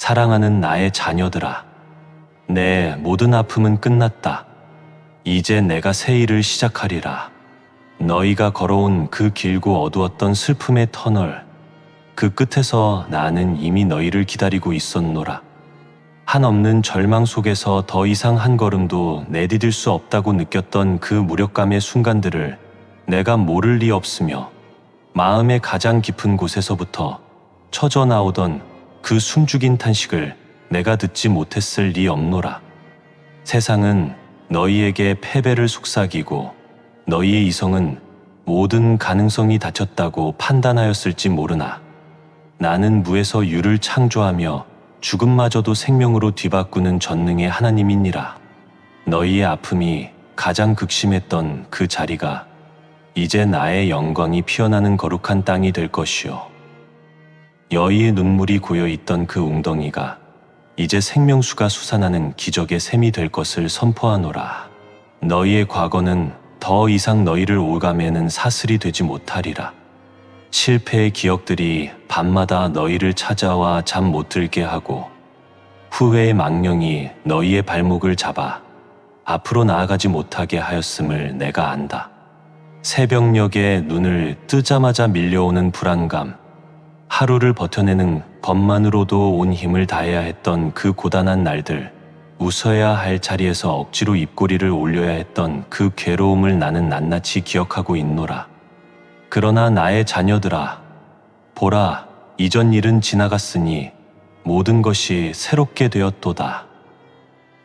사랑하는 나의 자녀들아, 내 모든 아픔은 끝났다. 이제 내가 새 일을 시작하리라. 너희가 걸어온 그 길고 어두웠던 슬픔의 터널, 그 끝에서 나는 이미 너희를 기다리고 있었노라. 한없는 절망 속에서 더 이상 한 걸음도 내디딜 수 없다고 느꼈던 그 무력감의 순간들을 내가 모를 리 없으며, 마음의 가장 깊은 곳에서부터 쳐져 나오던 그 숨죽인 탄식을 내가 듣지 못했을 리 없노라. 세상은 너희에게 패배를 속삭이고 너희의 이성은 모든 가능성이 닫혔다고 판단하였을지 모르나, 나는 무에서 유를 창조하며 죽음마저도 생명으로 뒤바꾸는 전능의 하나님이니라. 너희의 아픔이 가장 극심했던 그 자리가 이제 나의 영광이 피어나는 거룩한 땅이 될 것이요, 여의의 눈물이 고여있던 그 웅덩이가 이제 생명수가 솟아나는 기적의 샘이 될 것을 선포하노라. 너희의 과거는 더 이상 너희를 올가매는 사슬이 되지 못하리라. 실패의 기억들이 밤마다 너희를 찾아와 잠 못 들게 하고, 후회의 망령이 너희의 발목을 잡아 앞으로 나아가지 못하게 하였음을 내가 안다. 새벽녘에 눈을 뜨자마자 밀려오는 불안감, 하루를 버텨내는 것만으로도 온 힘을 다해야 했던 그 고단한 날들, 웃어야 할 자리에서 억지로 입꼬리를 올려야 했던 그 괴로움을 나는 낱낱이 기억하고 있노라. 그러나 나의 자녀들아, 보라, 이전 일은 지나갔으니 모든 것이 새롭게 되었도다.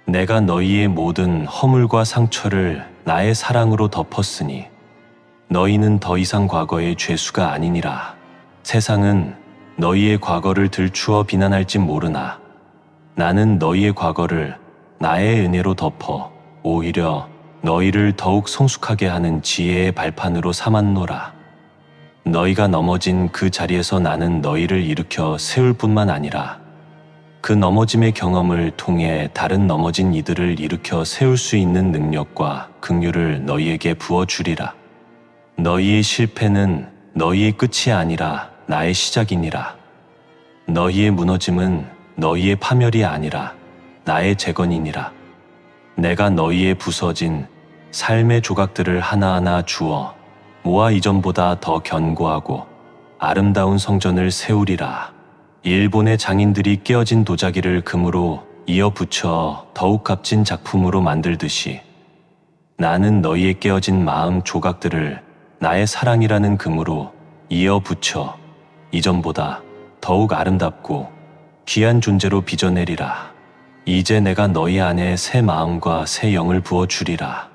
내가 너희의 모든 허물과 상처를 나의 사랑으로 덮었으니 너희는 더 이상 과거의 죄수가 아니니라. 세상은 너희의 과거를 들추어 비난할진 모르나, 나는 너희의 과거를 나의 은혜로 덮어 오히려 너희를 더욱 성숙하게 하는 지혜의 발판으로 삼았노라. 너희가 넘어진 그 자리에서 나는 너희를 일으켜 세울 뿐만 아니라 그 넘어짐의 경험을 통해 다른 넘어진 이들을 일으켜 세울 수 있는 능력과 긍휼을 너희에게 부어주리라. 너희의 실패는 너희의 끝이 아니라 나의 시작이니라. 너희의 무너짐은 너희의 파멸이 아니라 나의 재건이니라. 내가 너희의 부서진 삶의 조각들을 하나하나 주어 모아 이전보다 더 견고하고 아름다운 성전을 세우리라. 일본의 장인들이 깨어진 도자기를 금으로 이어 붙여 더욱 값진 작품으로 만들듯이, 나는 너희의 깨어진 마음 조각들을 나의 사랑이라는 금으로 이어 붙여 이전보다 더욱 아름답고 귀한 존재로 빚어내리라. 이제 내가 너희 안에 새 마음과 새 영을 부어주리라.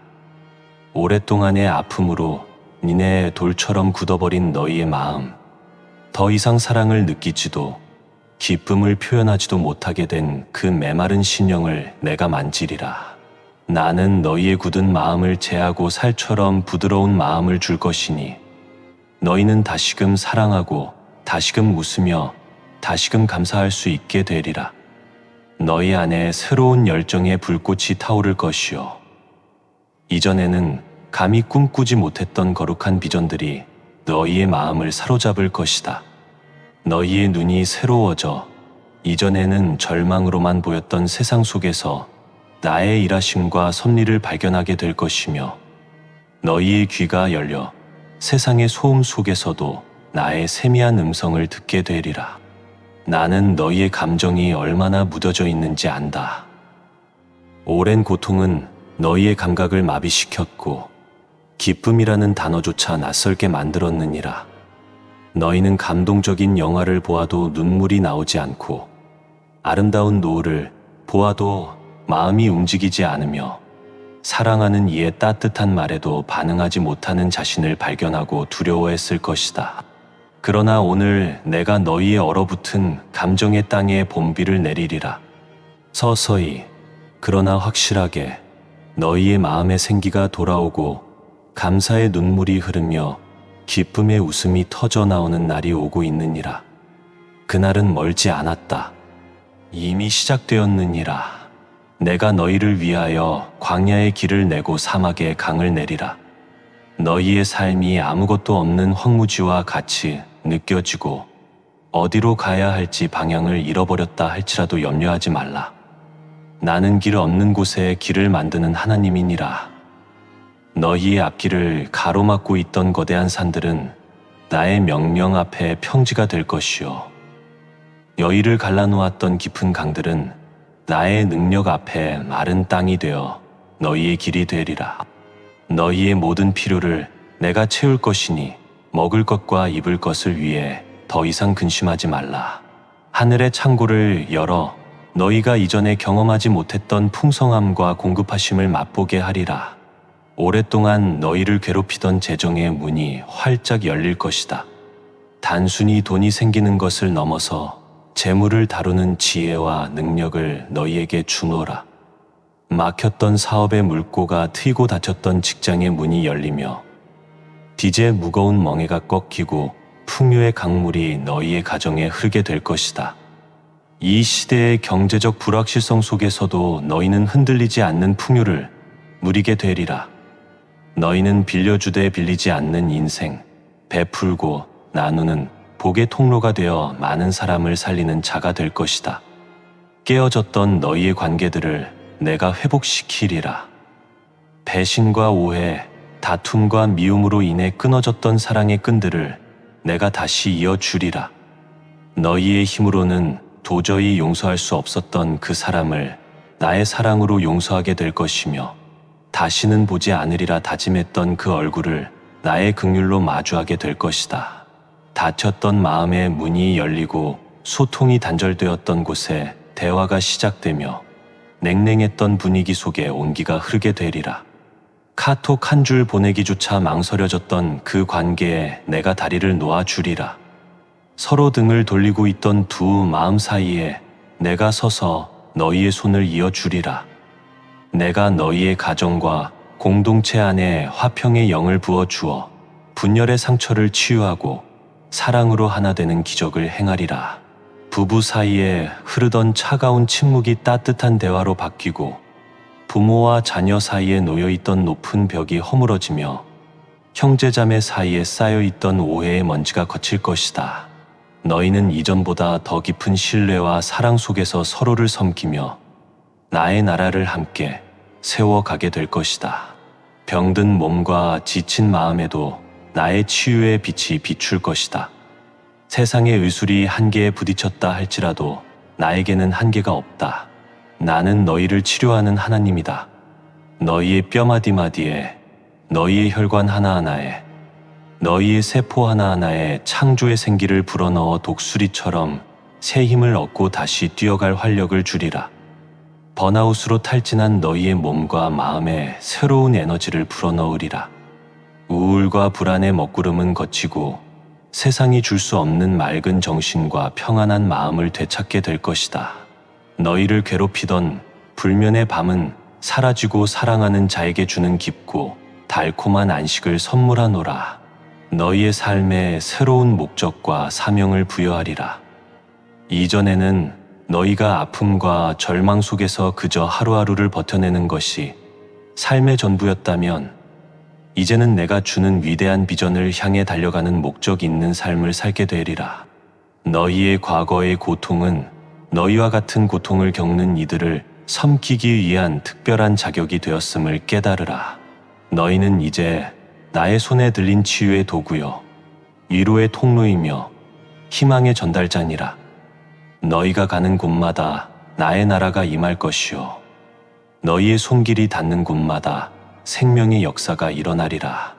오랫동안의 아픔으로 니네 돌처럼 굳어버린 너희의 마음, 더 이상 사랑을 느끼지도 기쁨을 표현하지도 못하게 된 그 메마른 신령을 내가 만지리라. 나는 너희의 굳은 마음을 제하고 살처럼 부드러운 마음을 줄 것이니 너희는 다시금 사랑하고 다시금 웃으며 다시금 감사할 수 있게 되리라. 너희 안에 새로운 열정의 불꽃이 타오를 것이요, 이전에는 감히 꿈꾸지 못했던 거룩한 비전들이 너희의 마음을 사로잡을 것이다. 너희의 눈이 새로워져 이전에는 절망으로만 보였던 세상 속에서 나의 일하심과 섭리를 발견하게 될 것이며, 너희의 귀가 열려 세상의 소음 속에서도 나의 세미한 음성을 듣게 되리라. 나는 너희의 감정이 얼마나 묻어져 있는지 안다. 오랜 고통은 너희의 감각을 마비시켰고 기쁨이라는 단어조차 낯설게 만들었느니라. 너희는 감동적인 영화를 보아도 눈물이 나오지 않고 아름다운 노을을 보아도 마음이 움직이지 않으며 사랑하는 이의 따뜻한 말에도 반응하지 못하는 자신을 발견하고 두려워했을 것이다. 그러나 오늘 내가 너희의 얼어붙은 감정의 땅에 봄비를 내리리라. 서서히 그러나 확실하게 너희의 마음의 생기가 돌아오고 감사의 눈물이 흐르며 기쁨의 웃음이 터져 나오는 날이 오고 있느니라. 그날은 멀지 않았다. 이미 시작되었느니라. 내가 너희를 위하여 광야의 길을 내고 사막에 강을 내리라. 너희의 삶이 아무것도 없는 황무지와 같이 느껴지고 어디로 가야 할지 방향을 잃어버렸다 할지라도 염려하지 말라. 나는 길 없는 곳에 길을 만드는 하나님이니라. 너희의 앞길을 가로막고 있던 거대한 산들은 나의 명령 앞에 평지가 될 것이요. 여의를 갈라놓았던 깊은 강들은 나의 능력 앞에 마른 땅이 되어 너희의 길이 되리라. 너희의 모든 필요를 내가 채울 것이니 먹을 것과 입을 것을 위해 더 이상 근심하지 말라. 하늘의 창고를 열어 너희가 이전에 경험하지 못했던 풍성함과 공급하심을 맛보게 하리라. 오랫동안 너희를 괴롭히던 재정의 문이 활짝 열릴 것이다. 단순히 돈이 생기는 것을 넘어서 재물을 다루는 지혜와 능력을 너희에게 주노라. 막혔던 사업의 물꼬가 트이고 닫혔던 직장의 문이 열리며 빚의 무거운 멍에가 꺾이고 풍요의 강물이 너희의 가정에 흐르게 될 것이다. 이 시대의 경제적 불확실성 속에서도 너희는 흔들리지 않는 풍요를 누리게 되리라. 너희는 빌려주되 빌리지 않는 인생, 베풀고 나누는 복의 통로가 되어 많은 사람을 살리는 자가 될 것이다. 깨어졌던 너희의 관계들을 내가 회복시키리라. 배신과 오해, 다툼과 미움으로 인해 끊어졌던 사랑의 끈들을 내가 다시 이어주리라. 너희의 힘으로는 도저히 용서할 수 없었던 그 사람을 나의 사랑으로 용서하게 될 것이며 다시는 보지 않으리라 다짐했던 그 얼굴을 나의 긍휼로 마주하게 될 것이다. 닫혔던 마음의 문이 열리고 소통이 단절되었던 곳에 대화가 시작되며 냉랭했던 분위기 속에 온기가 흐르게 되리라. 카톡 한 줄 보내기조차 망설여졌던 그 관계에 내가 다리를 놓아주리라. 서로 등을 돌리고 있던 두 마음 사이에 내가 서서 너희의 손을 이어주리라. 내가 너희의 가정과 공동체 안에 화평의 영을 부어주어 분열의 상처를 치유하고 사랑으로 하나 되는 기적을 행하리라. 부부 사이에 흐르던 차가운 침묵이 따뜻한 대화로 바뀌고 부모와 자녀 사이에 놓여있던 높은 벽이 허물어지며 형제자매 사이에 쌓여있던 오해의 먼지가 거칠 것이다. 너희는 이전보다 더 깊은 신뢰와 사랑 속에서 서로를 섬기며 나의 나라를 함께 세워가게 될 것이다. 병든 몸과 지친 마음에도 나의 치유의 빛이 비출 것이다. 세상의 의술이 한계에 부딪혔다 할지라도 나에게는 한계가 없다. 나는 너희를 치료하는 하나님이다. 너희의 뼈마디마디에, 너희의 혈관 하나하나에, 너희의 세포 하나하나에 창조의 생기를 불어넣어 독수리처럼 새 힘을 얻고 다시 뛰어갈 활력을 주리라. 번아웃으로 탈진한 너희의 몸과 마음에 새로운 에너지를 불어넣으리라. 우울과 불안의 먹구름은 거치고 세상이 줄 수 없는 맑은 정신과 평안한 마음을 되찾게 될 것이다. 너희를 괴롭히던 불면의 밤은 사라지고 사랑하는 자에게 주는 깊고 달콤한 안식을 선물하노라. 너희의 삶에 새로운 목적과 사명을 부여하리라. 이전에는 너희가 아픔과 절망 속에서 그저 하루하루를 버텨내는 것이 삶의 전부였다면 이제는 내가 주는 위대한 비전을 향해 달려가는 목적 있는 삶을 살게 되리라. 너희의 과거의 고통은 너희와 같은 고통을 겪는 이들을 섬기기 위한 특별한 자격이 되었음을 깨달으라. 너희는 이제 나의 손에 들린 치유의 도구요, 위로의 통로이며 희망의 전달자니라. 너희가 가는 곳마다 나의 나라가 임할 것이요, 너희의 손길이 닿는 곳마다 생명의 역사가 일어나리라.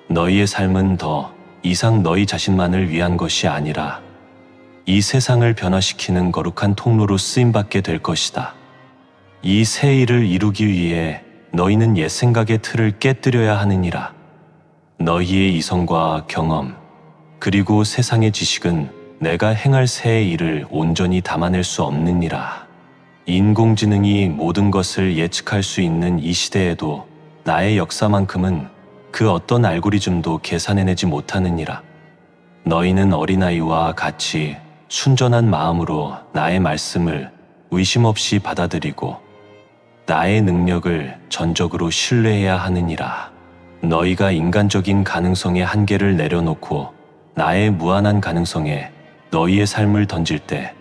너희의 삶은 더 이상 너희 자신만을 위한 것이 아니라 이 세상을 변화시키는 거룩한 통로로 쓰임받게 될 것이다. 이 새 일을 이루기 위해 너희는 옛 생각의 틀을 깨뜨려야 하느니라. 너희의 이성과 경험, 그리고 세상의 지식은 내가 행할 새 일을 온전히 담아낼 수 없느니라. 인공지능이 모든 것을 예측할 수 있는 이 시대에도 나의 역사만큼은 그 어떤 알고리즘도 계산해내지 못하느니라. 너희는 어린아이와 같이 순전한 마음으로 나의 말씀을 의심 없이 받아들이고 나의 능력을 전적으로 신뢰해야 하느니라. 너희가 인간적인 가능성의 한계를 내려놓고 나의 무한한 가능성에 너희의 삶을 던질 때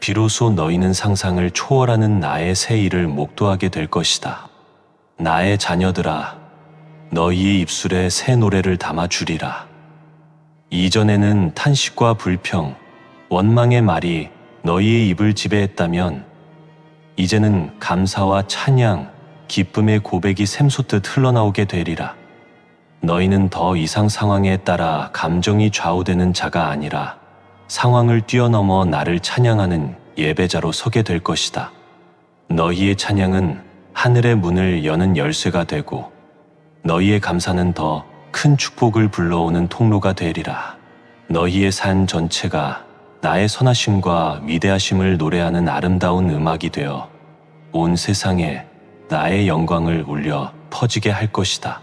비로소 너희는 상상을 초월하는 나의 새 일을 목도하게 될 것이다. 나의 자녀들아, 너희의 입술에 새 노래를 담아주리라. 이전에는 탄식과 불평, 원망의 말이 너희의 입을 지배했다면 이제는 감사와 찬양, 기쁨의 고백이 샘솟듯 흘러나오게 되리라. 너희는 더 이상 상황에 따라 감정이 좌우되는 자가 아니라 상황을 뛰어넘어 나를 찬양하는 예배자로 서게 될 것이다. 너희의 찬양은 하늘의 문을 여는 열쇠가 되고 너희의 감사는 더 큰 축복을 불러오는 통로가 되리라. 너희의 삶 전체가 나의 선하심과 위대하심을 노래하는 아름다운 음악이 되어 온 세상에 나의 영광을 울려 퍼지게 할 것이다.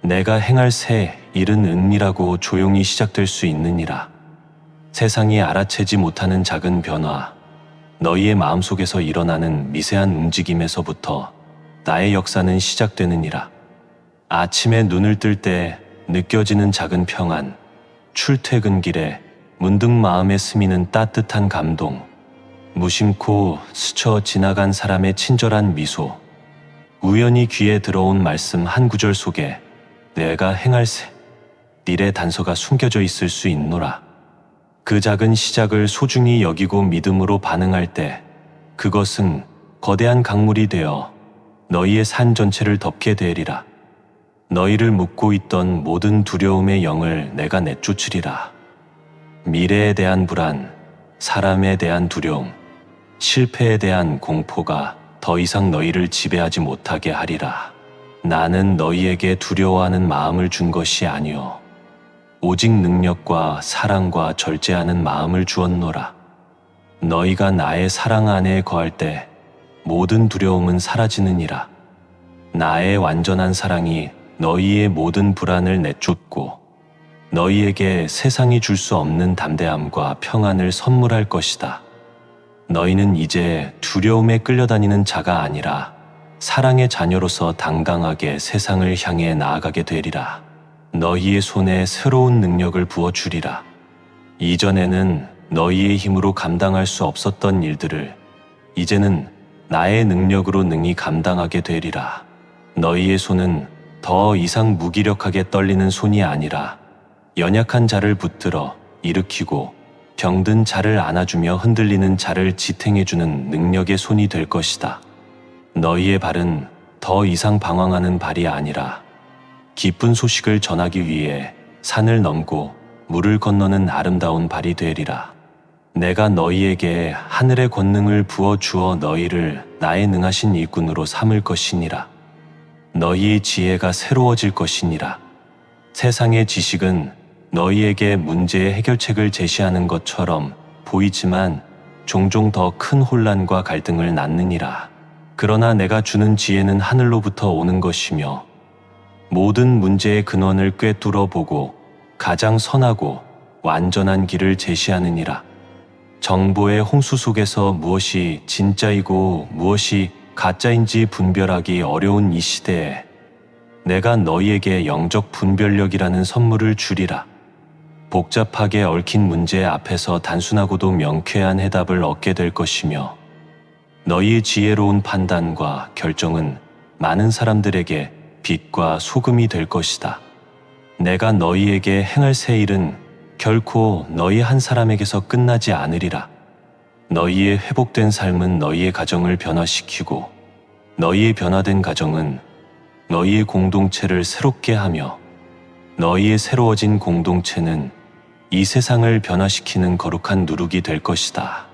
내가 행할 새 일은 은밀하고 조용히 시작될 수 있느니라. 세상이 알아채지 못하는 작은 변화, 너희의 마음속에서 일어나는 미세한 움직임에서부터 나의 역사는 시작되느니라. 아침에 눈을 뜰 때 느껴지는 작은 평안, 출퇴근길에 문득 마음에 스미는 따뜻한 감동, 무심코 스쳐 지나간 사람의 친절한 미소, 우연히 귀에 들어온 말씀 한 구절 속에 내가 행할 새 일의 단서가 숨겨져 있을 수 있노라. 그 작은 시작을 소중히 여기고 믿음으로 반응할 때 그것은 거대한 강물이 되어 너희의 산 전체를 덮게 되리라. 너희를 묶고 있던 모든 두려움의 영을 내가 내쫓으리라. 미래에 대한 불안, 사람에 대한 두려움, 실패에 대한 공포가 더 이상 너희를 지배하지 못하게 하리라. 나는 너희에게 두려워하는 마음을 준 것이 아니오 오직 능력과 사랑과 절제하는 마음을 주었노라. 너희가 나의 사랑 안에 거할 때 모든 두려움은 사라지느니라. 나의 완전한 사랑이 너희의 모든 불안을 내쫓고 너희에게 세상이 줄 수 없는 담대함과 평안을 선물할 것이다. 너희는 이제 두려움에 끌려다니는 자가 아니라 사랑의 자녀로서 당당하게 세상을 향해 나아가게 되리라. 너희의 손에 새로운 능력을 부어주리라. 이전에는 너희의 힘으로 감당할 수 없었던 일들을 이제는 나의 능력으로 능히 감당하게 되리라. 너희의 손은 더 이상 무기력하게 떨리는 손이 아니라 연약한 자를 붙들어 일으키고 병든 자를 안아주며 흔들리는 자를 지탱해주는 능력의 손이 될 것이다. 너희의 발은 더 이상 방황하는 발이 아니라 기쁜 소식을 전하기 위해 산을 넘고 물을 건너는 아름다운 발이 되리라. 내가 너희에게 하늘의 권능을 부어주어 너희를 나의 능하신 일꾼으로 삼을 것이니라. 너희의 지혜가 새로워질 것이니라. 세상의 지식은 너희에게 문제의 해결책을 제시하는 것처럼 보이지만 종종 더 큰 혼란과 갈등을 낳느니라. 그러나 내가 주는 지혜는 하늘로부터 오는 것이며 모든 문제의 근원을 꿰뚫어 보고 가장 선하고 완전한 길을 제시하느니라. 정보의 홍수 속에서 무엇이 진짜이고 무엇이 가짜인지 분별하기 어려운 이 시대에 내가 너희에게 영적 분별력이라는 선물을 주리라. 복잡하게 얽힌 문제 앞에서 단순하고도 명쾌한 해답을 얻게 될 것이며 너희의 지혜로운 판단과 결정은 많은 사람들에게 빛과 소금이 될 것이다. 내가 너희에게 행할 새 일은 결코 너희 한 사람에게서 끝나지 않으리라. 너희의 회복된 삶은 너희의 가정을 변화시키고 너희의 변화된 가정은 너희의 공동체를 새롭게 하며 너희의 새로워진 공동체는 이 세상을 변화시키는 거룩한 누룩이 될 것이다.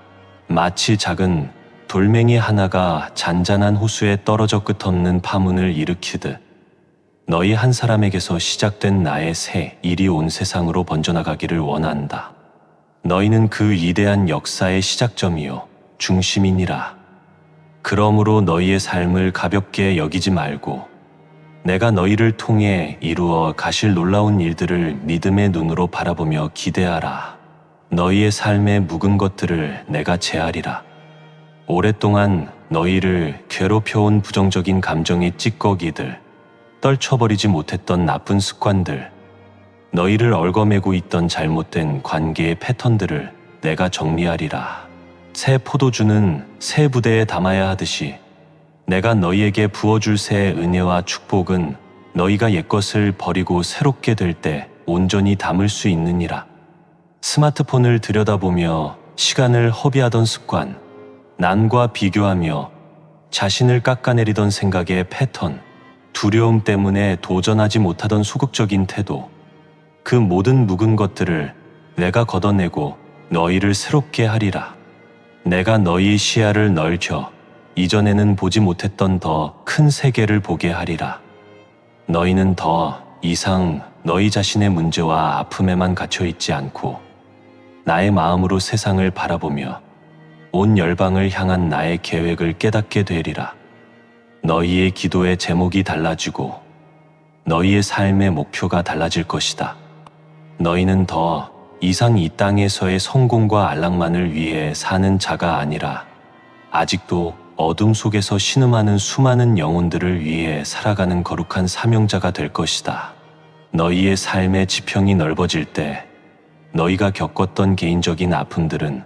마치 작은 돌멩이 하나가 잔잔한 호수에 떨어져 끝없는 파문을 일으키듯 너희 한 사람에게서 시작된 나의 새 일이 온 세상으로 번져나가기를 원한다. 너희는 그 위대한 역사의 시작점이요 중심이니라. 그러므로 너희의 삶을 가볍게 여기지 말고 내가 너희를 통해 이루어 가실 놀라운 일들을 믿음의 눈으로 바라보며 기대하라. 너희의 삶의 묵은 것들을 내가 제하리라. 오랫동안 너희를 괴롭혀온 부정적인 감정의 찌꺼기들, 떨쳐버리지 못했던 나쁜 습관들, 너희를 얽어매고 있던 잘못된 관계의 패턴들을 내가 정리하리라. 새 포도주는 새 부대에 담아야 하듯이 내가 너희에게 부어줄 새 은혜와 축복은 너희가 옛것을 버리고 새롭게 될 때 온전히 담을 수 있느니라. 스마트폰을 들여다보며 시간을 허비하던 습관, 난과 비교하며 자신을 깎아내리던 생각의 패턴, 두려움 때문에 도전하지 못하던 소극적인 태도, 그 모든 묵은 것들을 내가 걷어내고 너희를 새롭게 하리라. 내가 너희 시야를 넓혀 이전에는 보지 못했던 더 큰 세계를 보게 하리라. 너희는 더 이상 너희 자신의 문제와 아픔에만 갇혀 있지 않고 나의 마음으로 세상을 바라보며 온 열방을 향한 나의 계획을 깨닫게 되리라. 너희의 기도의 제목이 달라지고 너희의 삶의 목표가 달라질 것이다. 너희는 더 이상 이 땅에서의 성공과 안락만을 위해 사는 자가 아니라 아직도 어둠 속에서 신음하는 수많은 영혼들을 위해 살아가는 거룩한 사명자가 될 것이다. 너희의 삶의 지평이 넓어질 때 너희가 겪었던 개인적인 아픔들은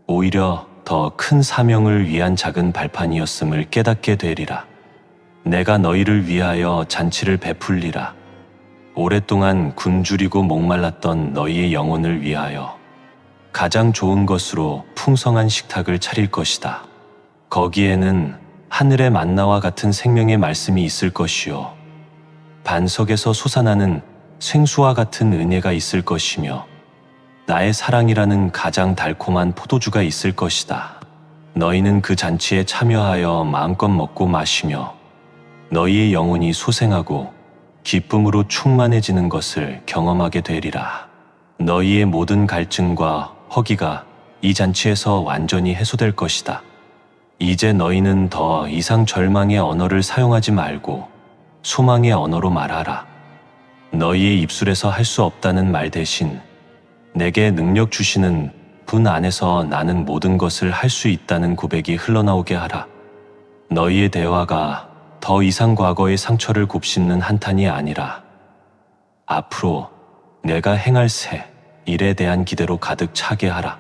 오히려 더 큰 사명을 위한 작은 발판이었음을 깨닫게 되리라. 내가 너희를 위하여 잔치를 베풀리라. 오랫동안 굶주리고 목말랐던 너희의 영혼을 위하여 가장 좋은 것으로 풍성한 식탁을 차릴 것이다. 거기에는 하늘의 만나와 같은 생명의 말씀이 있을 것이요 반석에서 솟아나는 생수와 같은 은혜가 있을 것이며 나의 사랑이라는 가장 달콤한 포도주가 있을 것이다. 너희는 그 잔치에 참여하여 마음껏 먹고 마시며 너희의 영혼이 소생하고 기쁨으로 충만해지는 것을 경험하게 되리라. 너희의 모든 갈증과 허기가 이 잔치에서 완전히 해소될 것이다. 이제 너희는 더 이상 절망의 언어를 사용하지 말고 소망의 언어로 말하라. 너희의 입술에서 할 수 없다는 말 대신 내게 능력 주시는 분 안에서 나는 모든 것을 할 수 있다는 고백이 흘러나오게 하라. 너희의 대화가 더 이상 과거의 상처를 곱씹는 한탄이 아니라 앞으로 내가 행할 새 일에 대한 기대로 가득 차게 하라.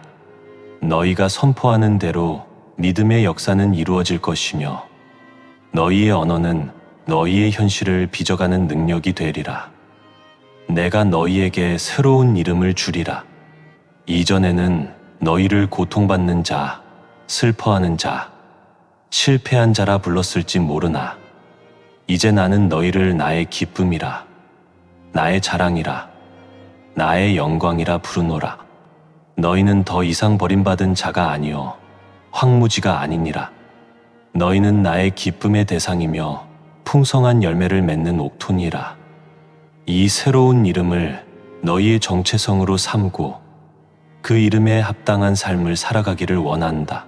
너희가 선포하는 대로 믿음의 역사는 이루어질 것이며 너희의 언어는 너희의 현실을 빚어가는 능력이 되리라. 내가 너희에게 새로운 이름을 주리라. 이전에는 너희를 고통받는 자, 슬퍼하는 자, 실패한 자라 불렀을지 모르나 이제 나는 너희를 나의 기쁨이라, 나의 자랑이라, 나의 영광이라 부르노라. 너희는 더 이상 버림받은 자가 아니요 황무지가 아니니라. 너희는 나의 기쁨의 대상이며 풍성한 열매를 맺는 옥토니라. 이 새로운 이름을 너희의 정체성으로 삼고 그 이름에 합당한 삶을 살아가기를 원한다.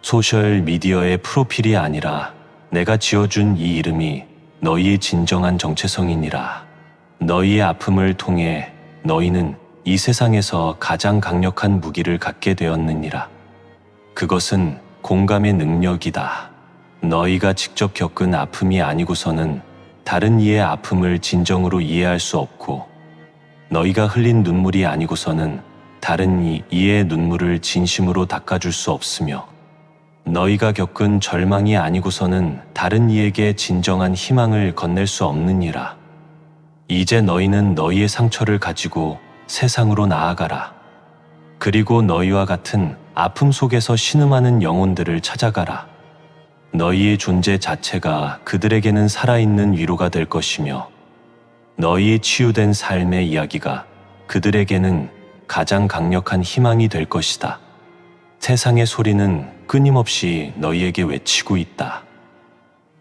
소셜 미디어의 프로필이 아니라 내가 지어준 이 이름이 너희의 진정한 정체성이니라. 너희의 아픔을 통해 너희는 이 세상에서 가장 강력한 무기를 갖게 되었느니라. 그것은 공감의 능력이다. 너희가 직접 겪은 아픔이 아니고서는 다른 이의 아픔을 진정으로 이해할 수 없고 너희가 흘린 눈물이 아니고서는 다른 이의 눈물을 진심으로 닦아줄 수 없으며 너희가 겪은 절망이 아니고서는 다른 이에게 진정한 희망을 건넬 수 없느니라. 이제 너희는 너희의 상처를 가지고 세상으로 나아가라. 그리고 너희와 같은 아픔 속에서 신음하는 영혼들을 찾아가라. 너희의 존재 자체가 그들에게는 살아있는 위로가 될 것이며 너희의 치유된 삶의 이야기가 그들에게는 가장 강력한 희망이 될 것이다. 세상의 소리는 끊임없이 너희에게 외치고 있다.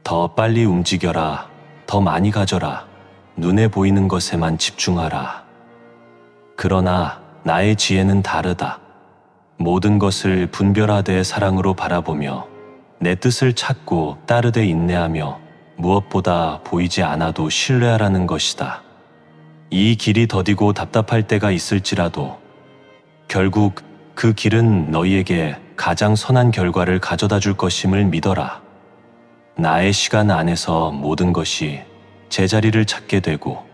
더 빨리 움직여라. 더 많이 가져라. 눈에 보이는 것에만 집중하라. 그러나 나의 지혜는 다르다. 모든 것을 분별하되 사랑으로 바라보며 내 뜻을 찾고 따르되 인내하며 무엇보다 보이지 않아도 신뢰하라는 것이다. 이 길이 더디고 답답할 때가 있을지라도 결국 그 길은 너희에게 가장 선한 결과를 가져다 줄 것임을 믿어라. 나의 시간 안에서 모든 것이 제자리를 찾게 되고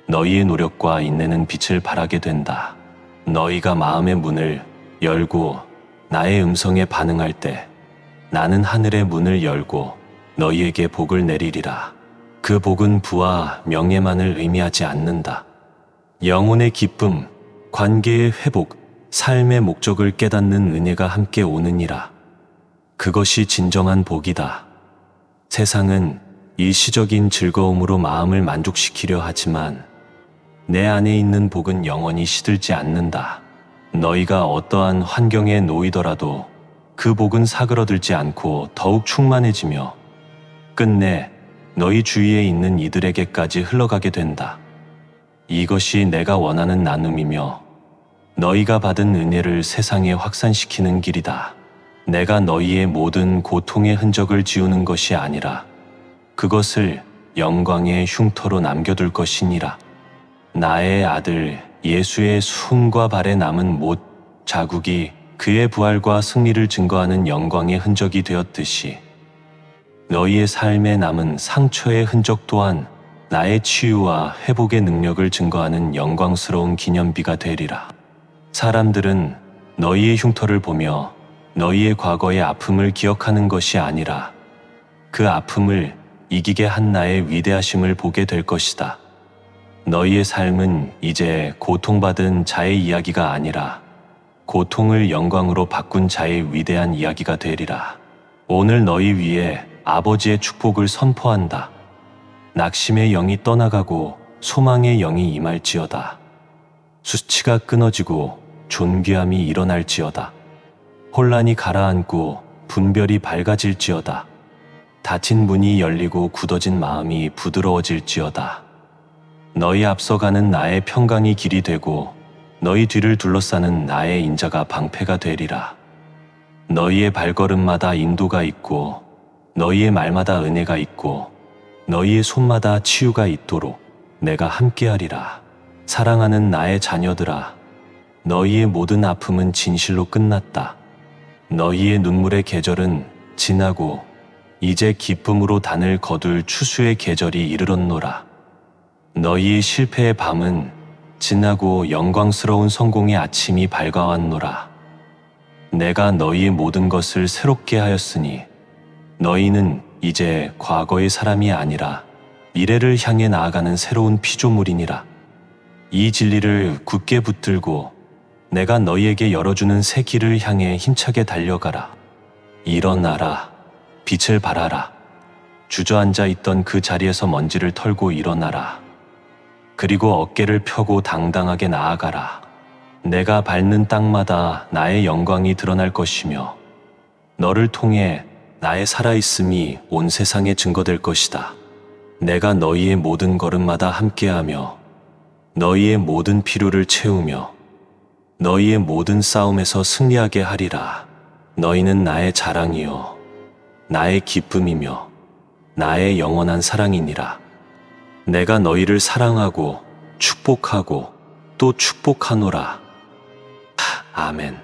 너희의 노력과 인내는 빛을 발하게 된다. 너희가 마음의 문을 열고 나의 음성에 반응할 때 나는 하늘의 문을 열고 너희에게 복을 내리리라. 그 복은 부와 명예만을 의미하지 않는다. 영혼의 기쁨, 관계의 회복, 삶의 목적을 깨닫는 은혜가 함께 오느니라. 그것이 진정한 복이다. 세상은 일시적인 즐거움으로 마음을 만족시키려 하지만 내 안에 있는 복은 영원히 시들지 않는다. 너희가 어떠한 환경에 놓이더라도 그 복은 사그러들지 않고 더욱 충만해지며 끝내 너희 주위에 있는 이들에게까지 흘러가게 된다. 이것이 내가 원하는 나눔이며 너희가 받은 은혜를 세상에 확산시키는 길이다. 내가 너희의 모든 고통의 흔적을 지우는 것이 아니라 그것을 영광의 흉터로 남겨둘 것이니라. 나의 아들 예수의 손과 발에 남은 못 자국이 그의 부활과 승리를 증거하는 영광의 흔적이 되었듯이 너희의 삶에 남은 상처의 흔적 또한 나의 치유와 회복의 능력을 증거하는 영광스러운 기념비가 되리라. 사람들은 너희의 흉터를 보며 너희의 과거의 아픔을 기억하는 것이 아니라 그 아픔을 이기게 한 나의 위대하심을 보게 될 것이다. 너희의 삶은 이제 고통받은 자의 이야기가 아니라 고통을 영광으로 바꾼 자의 위대한 이야기가 되리라. 오늘 너희 위에 아버지의 축복을 선포한다. 낙심의 영이 떠나가고 소망의 영이 임할지어다. 수치가 끊어지고 존귀함이 일어날지어다. 혼란이 가라앉고 분별이 밝아질지어다. 닫힌 문이 열리고 굳어진 마음이 부드러워질지어다. 너희 앞서가는 나의 평강이 길이 되고 너희 뒤를 둘러싸는 나의 인자가 방패가 되리라. 너희의 발걸음마다 인도가 있고 너희의 말마다 은혜가 있고 너희의 손마다 치유가 있도록 내가 함께하리라. 사랑하는 나의 자녀들아, 너희의 모든 아픔은 진실로 끝났다. 너희의 눈물의 계절은 지나고 이제 기쁨으로 단을 거둘 추수의 계절이 이르렀노라. 너희의 실패의 밤은 지나고 영광스러운 성공의 아침이 밝아왔노라. 내가 너희의 모든 것을 새롭게 하였으니 너희는 이제 과거의 사람이 아니라 미래를 향해 나아가는 새로운 피조물이니라. 이 진리를 굳게 붙들고 내가 너희에게 열어주는 새 길을 향해 힘차게 달려가라. 일어나라. 빛을 발하라. 주저앉아 있던 그 자리에서 먼지를 털고 일어나라. 그리고 어깨를 펴고 당당하게 나아가라. 내가 밟는 땅마다 나의 영광이 드러날 것이며 너를 통해 나의 살아있음이 온 세상에 증거될 것이다. 내가 너희의 모든 걸음마다 함께하며 너희의 모든 필요를 채우며 너희의 모든 싸움에서 승리하게 하리라. 너희는 나의 자랑이요 나의 기쁨이며 나의 영원한 사랑이니라. 내가 너희를 사랑하고 축복하고 또 축복하노라. 아멘.